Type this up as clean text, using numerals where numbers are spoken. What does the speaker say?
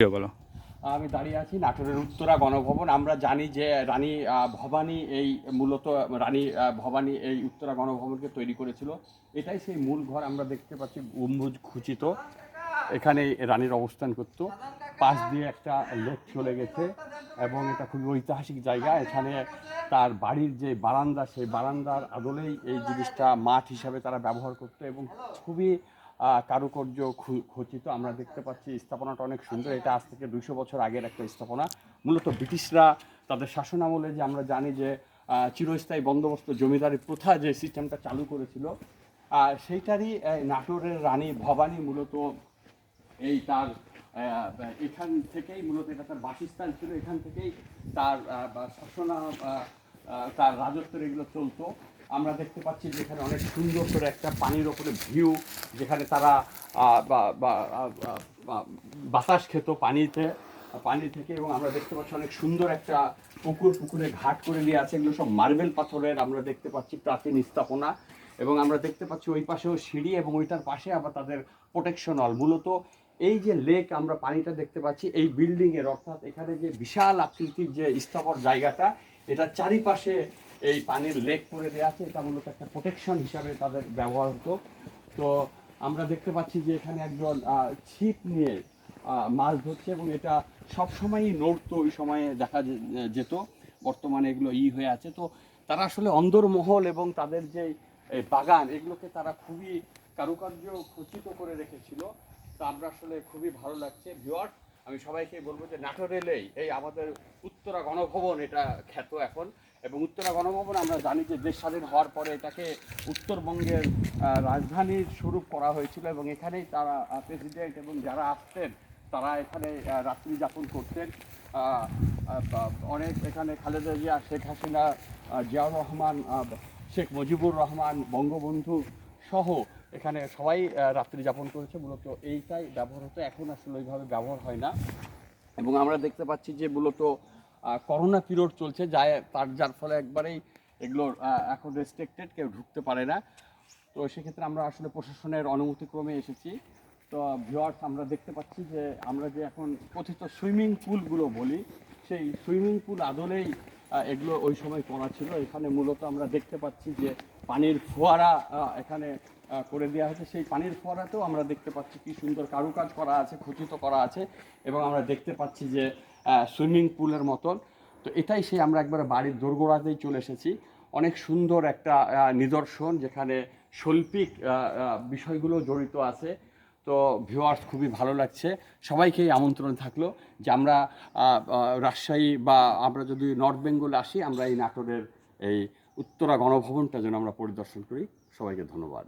বলো। আমি দাঁড়িয়ে আছি নাটোরের উত্তরা গণভবন। আমরা জানি যে রানী ভবানী এই মূলত রানী ভবানী এই উত্তরা গণভবনকে তৈরি করেছিল। এটাই সেই মূল ঘর। আমরা দেখতে পাচ্ছি গম্বুজ খচিত, এখানে রানীর অবস্থান করত। পাশ দিয়ে একটা লেক চলে গেছে এবং এটা খুবই ঐতিহাসিক জায়গা। এখানে তার বাড়ির যে বারান্দা, সেই বারান্দার আদলেই এই জিনিসটা মাঠ হিসাবে তারা ব্যবহার করতো এবং খুবই কারুকার্য খচিত। আমরা দেখতে পাচ্ছি স্থাপনাটা অনেক সুন্দর। এটা আজ থেকে 200 বছর আগের একটা স্থাপনা। মূলত ব্রিটিশরা তাদের শাসন আমলে, যে আমরা জানি যে চিরস্থায়ী বন্দোবস্ত জমিদারি প্রথা যে সিস্টেমটা চালু করেছিল, সেইটারই নাটোরের রানী ভবানী মূলত এই তার এখান থেকেই মূলত এটা তার বাসস্থান ছিল। এখান থেকেই তার শাসনা তার রাজত্বের এগুলো চলতো। আমরা দেখতে পাচ্ছি যে এখানে অনেক সুন্দর করে একটা পানির ওপরে ভিউ, যেখানে তারা বাতাস খেত পানি থেকে। এবং আমরা দেখতে পাচ্ছি অনেক সুন্দর একটা পুকুরে ঘাট করে দিয়ে আছে। এগুলো সব মার্বেল পাথরের আমরা দেখতে পাচ্ছি প্রাচীন স্থাপনা। এবং আমরা দেখতে পাচ্ছি ওই পাশেও সিঁড়ি এবং ওইটার পাশে আবার তাদের প্রোটেকশন হল। মূলত এই যে লেক আমরা পানিটা দেখতে পাচ্ছি এই বিল্ডিংয়ের, অর্থাৎ এখানে যে বিশাল আকৃতির যে স্থাপর জায়গাটা, এটা চারিপাশে এই পানির লেক করে দেওয়া আছে। এটা মূলত একটা প্রোটেকশন হিসাবে তাদের ব্যবহার হতো। তো আমরা দেখতে পাচ্ছি যে এখানে একজন ছিপ নিয়ে মাছ ধরছে এবং এটা সবসময়ই নড়তো, ওই সময়ে দেখা যেত। বর্তমানে এগুলো হয়ে আছে। তো তারা আসলে অন্দরমহল এবং তাদের যে বাগান, এগুলোকে তারা খুবই কারুকার্য খচিত করে রেখেছিল। তো আমরা আসলে খুবই ভালো লাগছে। ভিউয়ার্স, আমি সবাইকে বলবো যে নাটোর এলেই এই আমাদের উত্তরা গণভবন এটা খ্যাত এখন। এবং উত্তরা গণভবন আমরা জানি যে দেশ স্বাধীন হওয়ার পরে এটাকে উত্তরবঙ্গের রাজধানীর স্বরূপ করা হয়েছিল এবং এখানেই তারা প্রেসিডেন্ট এবং যারা আসতেন তারা এখানে রাত্রি যাপন করতেন। অনেক এখানে খালেদা জিয়া, শেখ হাসিনা, জিয়াউর রহমান, শেখ মুজিবুর রহমান, বঙ্গবন্ধু সহ এখানে সবাই রাত্রি যাপন করেছে। মূলত এইটাই ব্যবহার হতো, এখন আসলে ওইভাবে ব্যবহার হয় না। এবং আমরা দেখতে পাচ্ছি যে মূলত করোনা পিরিয়ড চলছে, যার ফলে একবারেই এগুলোর এখন রেস্ট্রিক্টেড, কেউ ঢুকতে পারে না। তো সেক্ষেত্রে আমরা আসলে প্রশাসনের অনুমতিক্রমে এসেছি। তো ভিউয়ার্স, আমরা দেখতে পাচ্ছি যে আমরা যে এখন কথিত সুইমিং পুলগুলো বলি, সেই সুইমিং পুল আদলেই এগুলো ওই সময় করা ছিল। এখানে মূলত আমরা দেখতে পাচ্ছি যে পানির ফোয়ারা এখানে করে দেওয়া হয়েছে। সেই পানির ফোয়ারাতেও আমরা দেখতে পাচ্ছি কি সুন্দর কারুকাজ করা আছে, খচিত করা আছে। এবং আমরা দেখতে পাচ্ছি যে সুইমিং পুলের মতন। তো এটাই সেই আমরা একবারে বাড়ির দোরগোড়াতেই চলে এসেছি। অনেক সুন্দর একটা নিদর্শন, যেখানে শৈল্পিক বিষয়গুলো জড়িত আছে। তো ভিউয়ার্স, খুবই ভালো লাগছে। সবাইকেই আমন্ত্রণ থাকলো যে আমরা রাজশাহী বা আমরা যদি নর্থ বেঙ্গল আসি, আমরা এই নাটোরের এই উত্তরা গণভবনটা যেন আমরা পরিদর্শন করি। সবাইকে ধন্যবাদ।